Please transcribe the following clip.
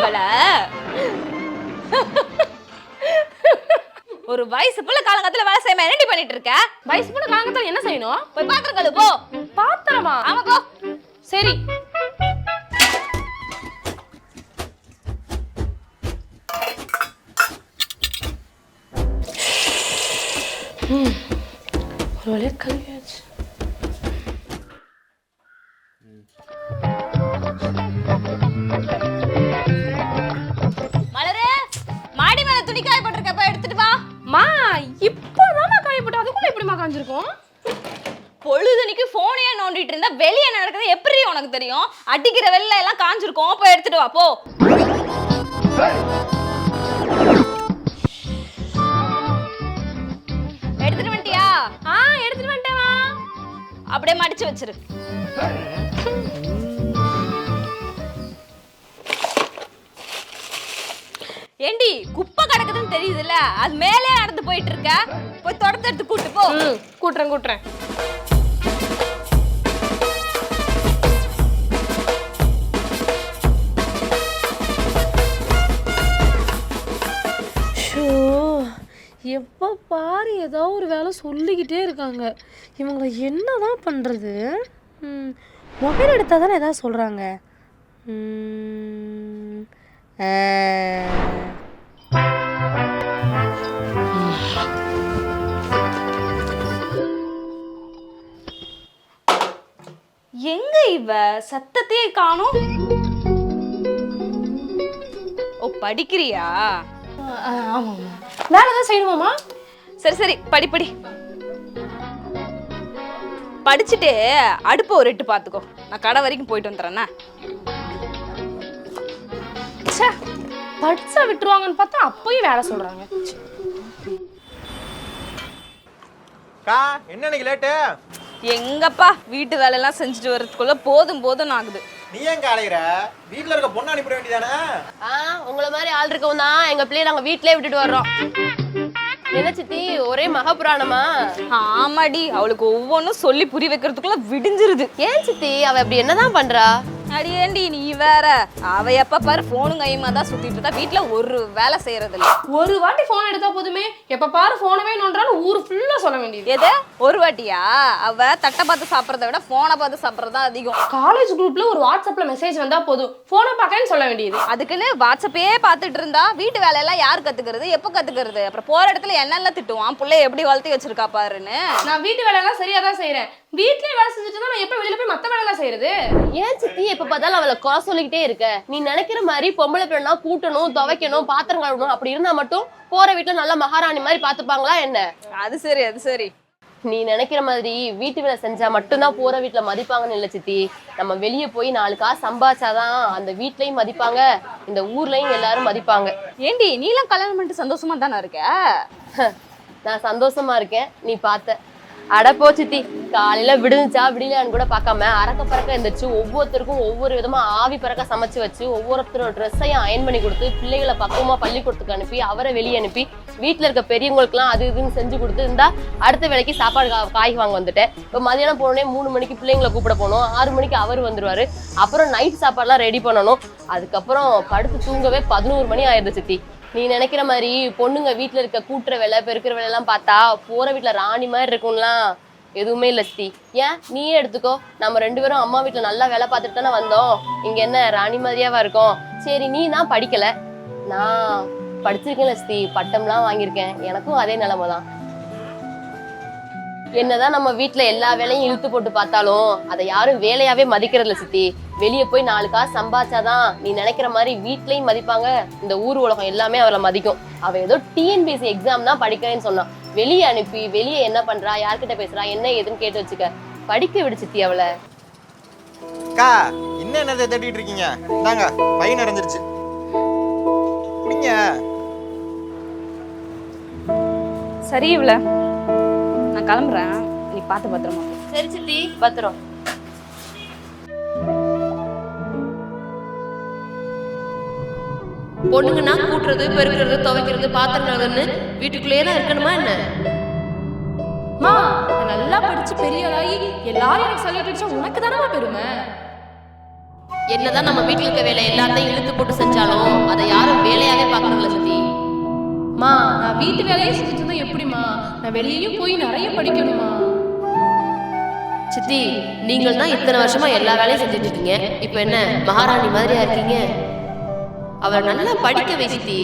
இவள ஒரு வயசு புள்ள காலங்கத்துல வேலை செய்யாம என்னடி பண்ணிட்டு இருக்க? வயசு புள்ள காலங்கத்துல என்ன செய்யணும்? போய் பாத்திரம் கழுவு போ. பாத்திரமா? ஆமா போ. சரி. ஒரு வழியா கழுவியாச்சு. மலரே, மாடி மேல துணி காய போட்டிருக்க, போய் எடுத்துட்டு வா. மா, இப்போதான் காய போட்டு அதுக்குள்ள எப்படிமா காஞ்சிருக்கும்? பொழுதுனிக்கு போனையே நோண்டிட்டு இருந்தா வெளியே நடக்குது எப்படி உனக்கு தெரியும்? அடிக்கிற வெள்ள எல்லாம் காஞ்சிருக்கும், போய் எடுத்துட்டு வா போ. எடுத்துட்டு வந்துட்டியா? எடுத்துட்டு வந்துட்டேமா. அப்படியே மடிச்சு வச்சிரு. ஏண்டி குப்பை கிடக்குதுன்னு தெரியுதுல்ல, அது மேலே நடந்து போயிட்டு இருக்க, போய் தொடர்ந்து எடுத்து கூட்டு போ. கூட்டுறேன். எப்போ பாரு ஏதோ ஒரு வேலை சொல்லிக்கிட்டே இருக்காங்க. இவங்களை என்னதான் பண்ணுறது? மொபைல் எடுத்தால் தானே ஏதாவது சொல்கிறாங்க. எங்க இவ சத்தத்தையே காணோம்? ஓ, படிக்கிறியா? ஆமாம், வேலை தான் செய்யணுமாம்மா? சரி படி. படிச்சுட்டு அடுப்பு ஒரு எட்டு பாத்துக்கோ, நான் கடை வரைக்கும் போயிட்டு வந்துடுறேன்னா. படிச்சா விட்டுருவாங்கன்னு பார்த்தா அப்பயும் வேலை சொல்றாங்க. என்ன இன்னைக்கு லேட்டு? எங்கப்பா வீட்டு வேலையெல்லாம் செஞ்சுட்டு வர்றதுக்குள்ள போதும் ஆகுது. நீ எங்க அலையிற? வீட்டுல இருக்க பொண்ணு அனுப்பிட வேண்டியதானே? உங்களை மாதிரி ஆள் இருக்கவும் தான் எங்க பிள்ளைய நாங்க வீட்லயே விட்டுட்டு வர்றோம். என்ன சித்தி ஒரே மகாபுராணமா? ஆமாடி, அவளுக்கு ஒவ்வொன்றும் சொல்லி புரிய வைக்கிறதுக்குள்ள விடிஞ்சிருது. ஏன் சித்தி அவ அப்படி என்னதான் பண்றா? அடியேண்டி நீ வேற, அவ எப்ப பாரு போனும் கையுமா தான் சுத்திட்டு இருக்கா, வீட்டுல ஒரு வேலை செய்யறது இல்ல. ஒரு வாட்டி போன் எடுத்தா போதுமே, எப்ப பாரு போனவே நோன்றாலும் ஊரு ஃபுல்லா சொல்ல வேண்டியது. எது ஒரு வாட்டியா? அவ தட்டை பார்த்து சாப்பிடறத விட போனை பார்த்து சாப்பிடறதா அதிகம். காலேஜ் குரூப்ல ஒரு வாட்ஸ்அப்ல மெசேஜ் வந்தா போதும், போனை பார்க்கன்னு சொல்ல வேண்டியது. அதுக்குன்னு வாட்ஸ்அப்பே பார்த்துட்டு இருந்தா வீட்டு வேலையெல்லாம் யார் கத்துக்கிறது, எப்ப கத்துக்கிறது? அப்புறம் போற இடத்துல என்னெல்லாம் திட்டுவான், பிள்ளைய எப்படி வளர்த்தி வச்சிருக்கா பாருன்னு. நான் வீட்டு வேலையெல்லாம் சரியா தான் செய்யறேன், வீட்லயே வேலை செஞ்சுட்டு தான் நான் எப்ப வெளியில போய் மத்த வேலை எல்லாம் செய்யறது? ஏன் சித்தி எப்ப பார்த்தாலும் அவளை குறை சொல்லிக்கிட்டே இருக்க? நீ நினைக்கிற மாதிரி பொம்பளை பிள்ளைனா கூட்டணும், துவைக்கணும், பாத்திரம் கழுவணும் அப்படி இருந்தா மட்டும் போற வீட்டுல நல்ல மகாராணி மாதிரி பாத்துப்பாங்களா என்ன? அது சரி. நீ நினைக்கிற மாதிரி வீட்டு வேலை செஞ்சா மட்டும்தான் போற வீட்டுல மதிப்பாங்கன்னு இல்ல சித்தி. நம்ம வெளியே போய் 4 காசு சம்பாதிச்சாதான் அந்த வீட்லயும் மதிப்பாங்க, இந்த ஊர்லயும் எல்லாரும் மதிப்பாங்க. ஏண்டி நீலாம் கல்யாணம் பண்ணிட்டு சந்தோஷமா தானே இருக்க? நான் சந்தோஷமா இருக்கேன், நீ பார்த்த. அடப்போ சித்தி, காலையில விடுச்சா விடலான்னு கூட பார்க்காம அறக்க பறக்க இருந்துச்சு ஒவ்வொருத்தருக்கும் ஒவ்வொரு விதமா ஆவி பறக்க சமைச்சு வச்சு ஒவ்வொருத்தரோட ட்ரெஸ்ஸையும் அயன் பண்ணி கொடுத்து பிள்ளைகளை பக்குவமா பள்ளிக்கூடத்துக்கு அனுப்பி அவரை வெளியே அனுப்பி வீட்டுல இருக்க பெரியவங்களுக்குலாம் அது இதுன்னு செஞ்சு கொடுத்து இருந்தா அடுத்த வேலைக்கு சாப்பாடு காய் வாங்க வந்துட்டேன். இப்போ மதியானம் போனோடனே 3 மணிக்கு பிள்ளைங்களை கூப்பிட போகணும், 6 மணிக்கு அவர் வந்துருவாரு. அப்புறம் நைட் சாப்பாடுலாம் ரெடி பண்ணணும். அதுக்கப்புறம் படுத்து தூங்கவே 11 மணி ஆயிடுது சித்தி. நீ நினைக்கிற மாதிரி பொண்ணுங்க வீட்டுல இருக்க கூட்டுற வேலை பெருக்கிற வேலை எல்லாம் பார்த்தா போற வீட்டுல ராணி மாதிரி இருக்கும்லாம் எதுவுமே இல்ல சித்தி. ஏன் நீயே எடுத்துக்கோ, நம்ம 2 பேரும் அம்மா வீட்டுல நல்லா வேலை பார்த்துட்டு தானே வந்தோம், இங்க என்ன ராணி மாதிரியாவா இருக்கும்? சரி நீ தான் படிக்கல, நான் படிச்சிருக்கேன்ல சித்தி, பட்டம்லாம் வாங்கியிருக்கேன், எனக்கும் அதே நிலைமை தான். என்னதான் நம்ம வீட்டுல எல்லா வேலையும் இழுத்து போட்டு பார்த்தாலும் அதை யாரும் வேலையாவே மதிக்கிறதில்ல சித்தி. வெளியே போய் 4 காசு சம்பாதிச்சாதான் நீ நினைக்கிற மாதிரி வீட்லயும் மதிப்பாங்க, இந்த ஊர் உலகம் எல்லாமே அவளை மதிக்கும். அவ ஏதோ டிஎன்பிஎஸ்சி எக்ஸாம் தான் படிக்கிறேன்னு சொன்னான், வெளியே அனுப்பி வெளியே என்ன பண்றா, யார்கிட்ட பேசுறா, என்ன ஏதுன்னு கேட்டு வச்சுக்க, படிக்க விடு சித்தி அவளை. அக்கா என்னதை தேடிட்டு இருக்கீங்க? நாங்க பை நிறைஞ்சிருச்சு குடிங்க. சரி இவள, நான் கிளம்புறேன், நீ பார்த்து பத்திரமா. சரி சித்தி, பத்திரம். பொண்ணுங்கன்னா கூட்டுறது பெருக்கிறது துவைக்கிறது பாத்திரம் கழுவுறதுன்னு வீட்டுக்குள்ளேயே தான் இருக்கணுமா என்ன? மா, நான் நல்லா படிச்சு பெரிய ஆளாகி எல்லாரும் எனக்கு சொல்லிட்டு உனக்கு தானே பெருமை. என்னதான் நம்ம வீட்டுல இருக்க வேலை எல்லாத்தையும் இழுத்து போட்டு செஞ்சாலும் அதை யாரும் வேலையாவே பாக்குறதில்ல சித்தி. மா நான் வீட்டு வேலையே செஞ்சுட்டு இருந்தா எப்படிமா? நான் வெளியேயும் போய் நிறைய படிக்கணுமா? சித்தி நீங்கள் தான் இத்தனை வருஷமா எல்லா வேலையும் செஞ்சுட்டு இருக்கீங்க, இப்ப என்ன மகாராணி மாதிரியா இருக்கீங்க? அவரை நல்லா படிக்க வை சித்தி.